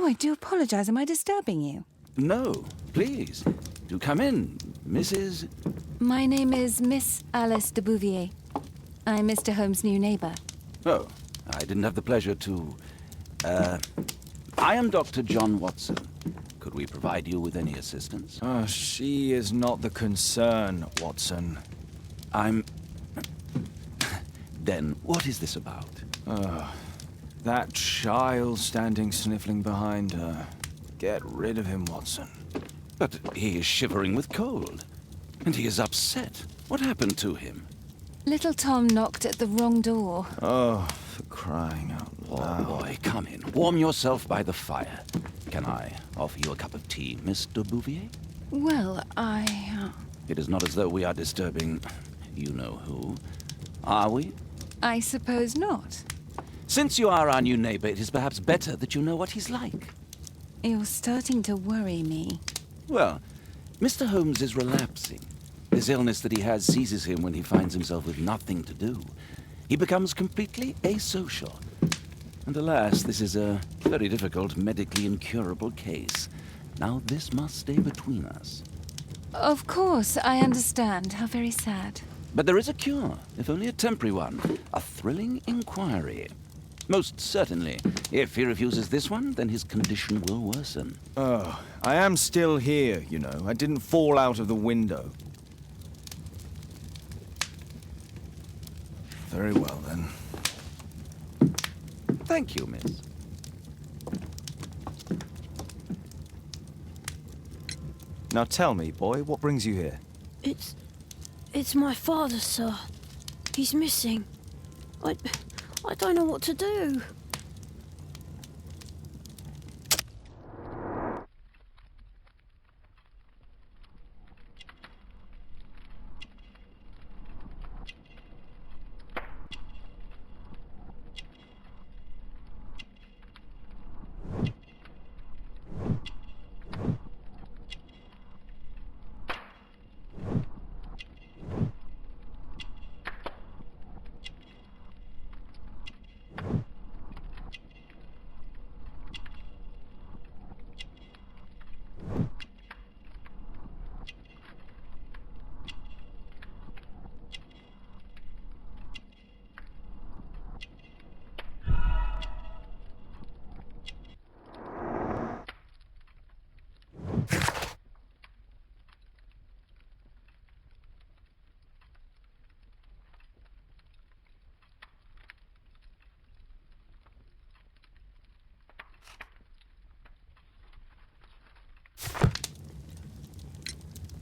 Oh, I do apologize. Am I disturbing you? No, please. Do come in, Mrs. My name is Miss Alice de Bouvier. I'm Mr. Holmes' new neighbor. Oh, I didn't have the pleasure to... I am Dr. John Watson. Could we provide you with any assistance? She is not the concern, Watson. I'm... Then, what is this about? That child standing sniffling behind her. Get rid of him, Watson. But he is shivering with cold. And he is upset. What happened to him? Little Tom knocked at the wrong door. Oh, for crying out loud. Oh, boy, come in. Warm yourself by the fire. Can I offer you a cup of tea, Mr. Bouvier? Well, It is not as though we are disturbing you-know-who. Are we? I suppose not. Since you are our new neighbor, it is perhaps better that you know what he's like. You're starting to worry me. Well, Mr. Holmes is relapsing. This illness that he has seizes him when he finds himself with nothing to do. He becomes completely asocial. And alas, this is a very difficult, medically incurable case. Now this must stay between us. Of course, I understand. How very sad. But there is a cure, if only a temporary one. A thrilling inquiry. Most certainly. If he refuses this one, then his condition will worsen. Oh, I am still here, you know. I didn't fall out of the window. Very well, then. Thank you, miss. Now tell me, boy, what brings you here? It's my father, sir. He's missing. I don't know what to do.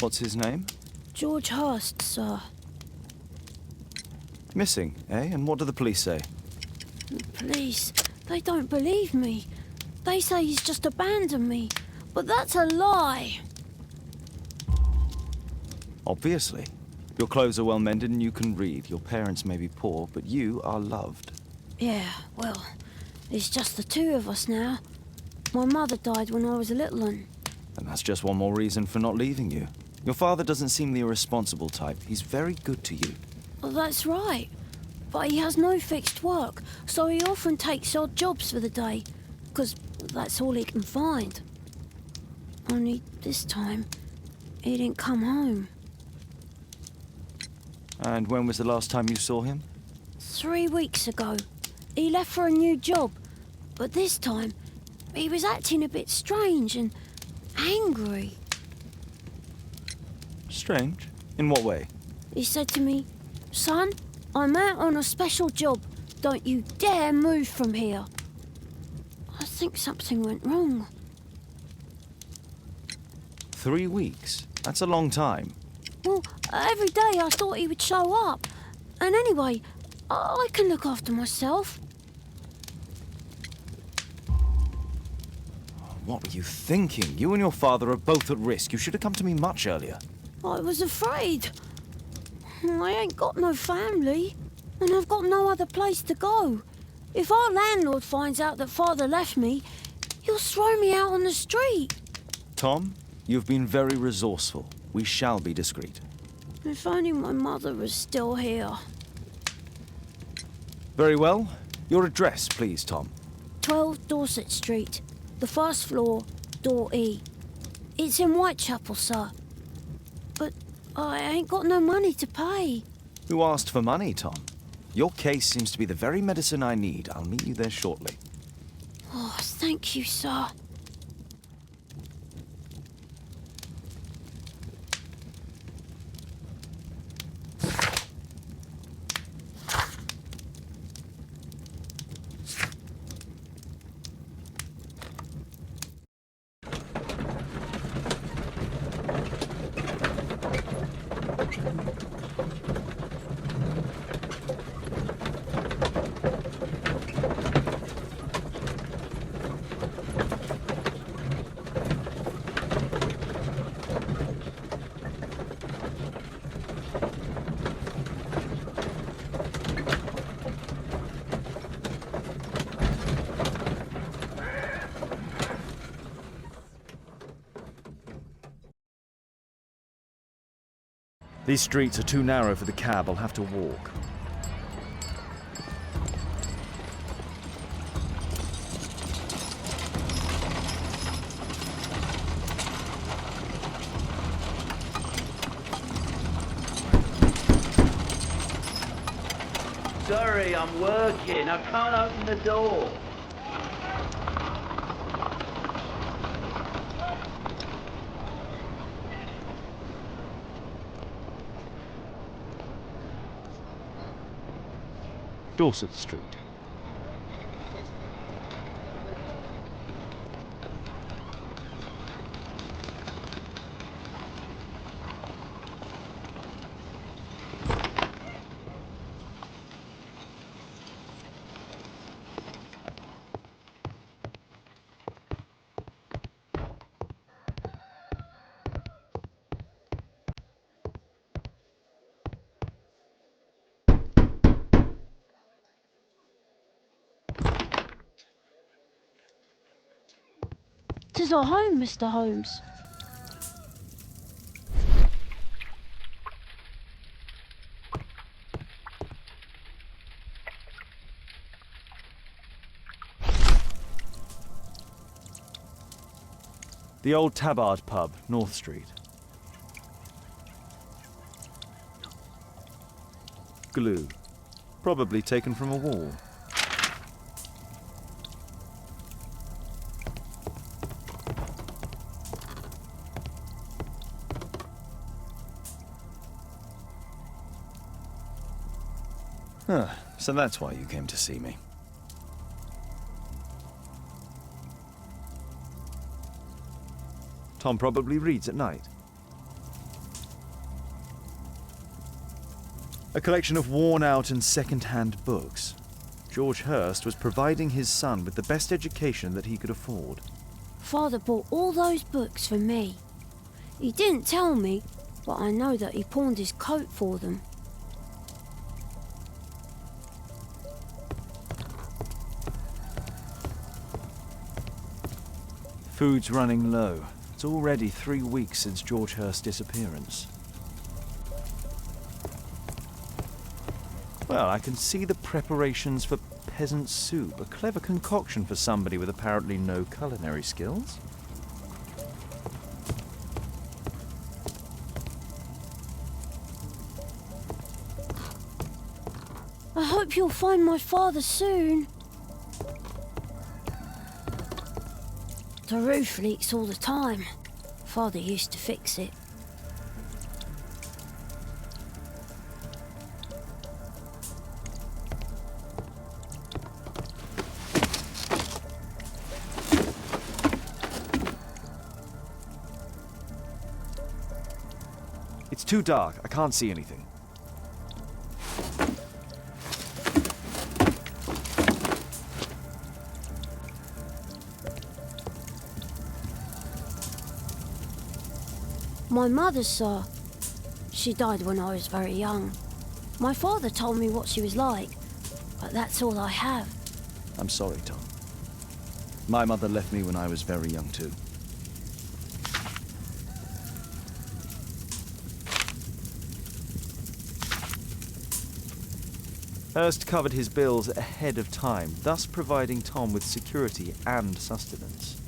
What's his name? George Hurst, sir. Missing, eh? And what do the police say? The police, they don't believe me. They say he's just abandoned me. But that's a lie. Obviously. Your clothes are well mended and you can read. Your parents may be poor, but you are loved. Yeah, well, it's just the two of us now. My mother died when I was a little one. And that's just one more reason for not leaving you. Your father doesn't seem the irresponsible type. He's very good to you. Well, that's right. But he has no fixed work, so he often takes odd jobs for the day, 'cause that's all he can find. Only this time, he didn't come home. And when was the last time you saw him? 3 weeks ago. He left for a new job, but this time, he was acting a bit strange and angry. Strange? In what way? He said to me, "Son, I'm out on a special job. Don't you dare move from here." I think something went wrong. 3 weeks? That's a long time. Well, every day I thought he would show up. And anyway, I can look after myself. What were you thinking? You and your father are both at risk. You should have come to me much earlier. I was afraid. I ain't got no family, and I've got no other place to go. If our landlord finds out that Father left me, he'll throw me out on the street. Tom, you've been very resourceful. We shall be discreet. If only my mother was still here. Very well. Your address, please, Tom. 12 Dorset Street. The first floor, door E. It's in Whitechapel, sir. But I ain't got no money to pay. Who asked for money, Tom? Your case seems to be the very medicine I need. I'll meet you there shortly. Oh, thank you, sir. These streets are too narrow for the cab. I'll have to walk. Sorry, I'm working. I can't open the door. Dorset Street. Tis our home, Mr. Holmes. The old Tabard pub, North Street. Glue. Probably taken from a wall. Huh, so that's why you came to see me. Tom probably reads at night. A collection of worn-out and second-hand books. George Hurst was providing his son with the best education that he could afford. Father bought all those books for me. He didn't tell me, but I know that he pawned his coat for them. Food's running low. It's already 3 weeks since George Hurst's disappearance. Well, I can see the preparations for peasant soup, a clever concoction for somebody with apparently no culinary skills. I hope you'll find my father soon. The roof leaks all the time. Father used to fix it. It's too dark. I can't see anything. My mother, sir. She died when I was very young. My father told me what she was like, but that's all I have. I'm sorry, Tom. My mother left me when I was very young, too. Hurst covered his bills ahead of time, thus providing Tom with security and sustenance.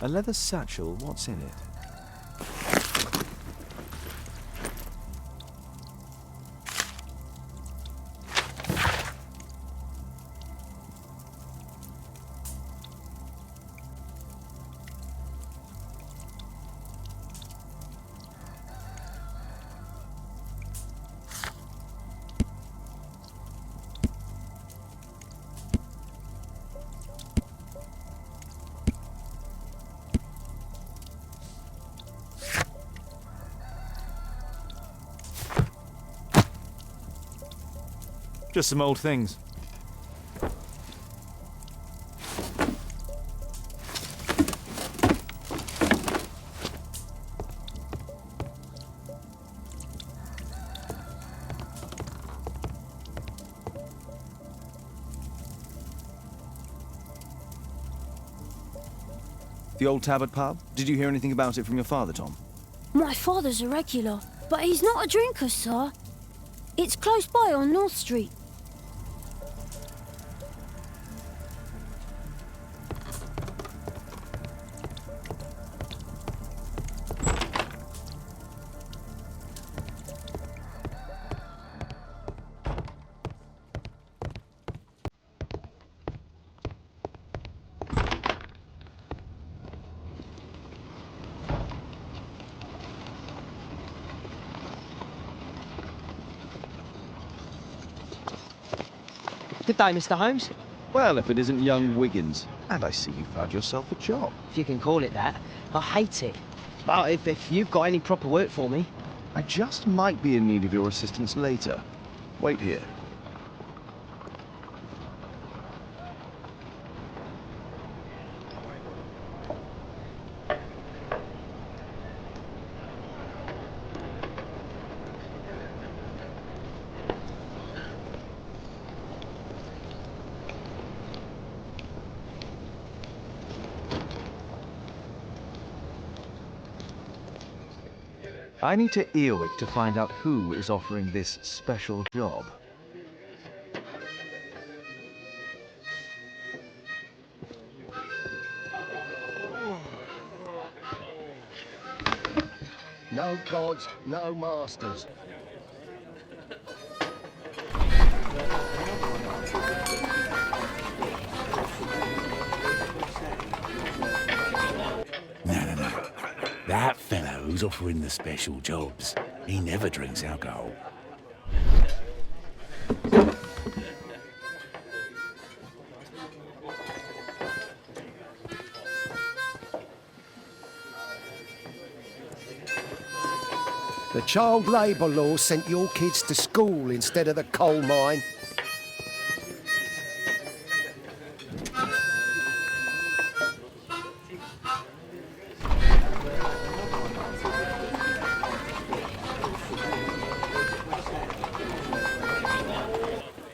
A leather satchel, what's in it? Just some old things. The old Tabard pub? Did you hear anything about it from your father, Tom? My father's a regular, but he's not a drinker, sir. It's close by on North Street. Good day, Mr. Holmes. Well, if it isn't young Wiggins. And I see you found yourself a job. If you can call it that. I hate it. But if you've got any proper work for me... I just might be in need of your assistance later. Wait here. I need to Earwick to find out who is offering this special job. No gods, no masters. No. That fellow who's offering the special jobs, he never drinks alcohol. The child labour law sent your kids to school instead of the coal mine.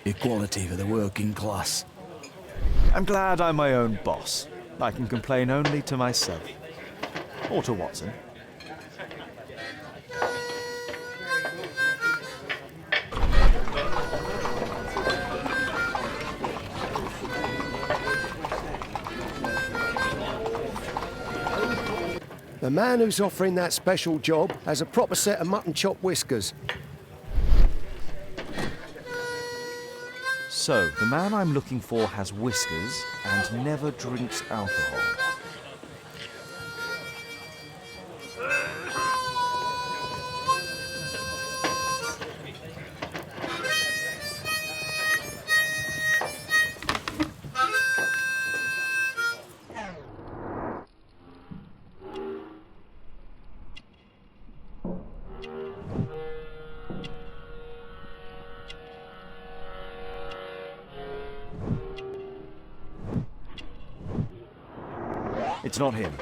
Equality for the working class. I'm glad I'm my own boss. I can complain only to myself. Or to Watson. The man who's offering that special job has a proper set of mutton chop whiskers. So, the man I'm looking for has whiskers and never drinks alcohol. It's not him.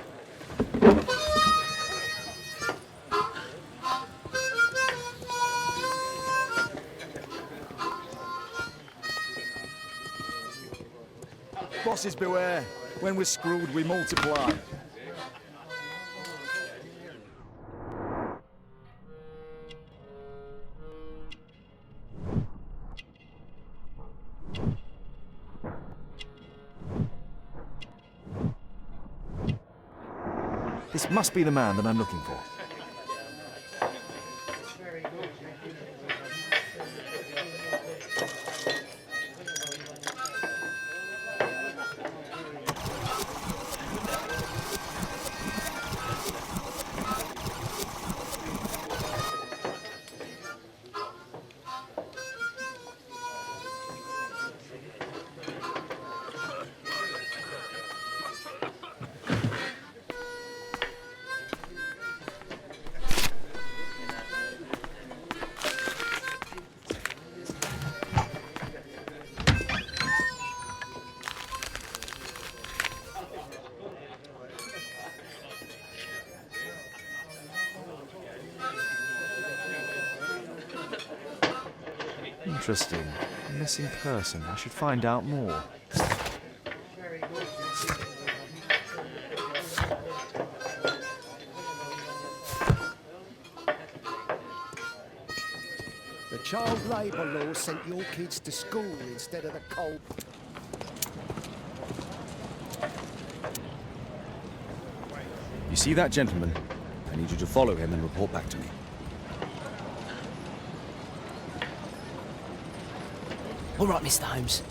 Bosses beware. When we're screwed, we multiply. This must be the man that I'm looking for. Interesting. Missing person. I should find out more. The child labour law sent your kids to school instead of the coal. You see that gentleman? I need you to follow him and report back to me. All right, Mr. Holmes.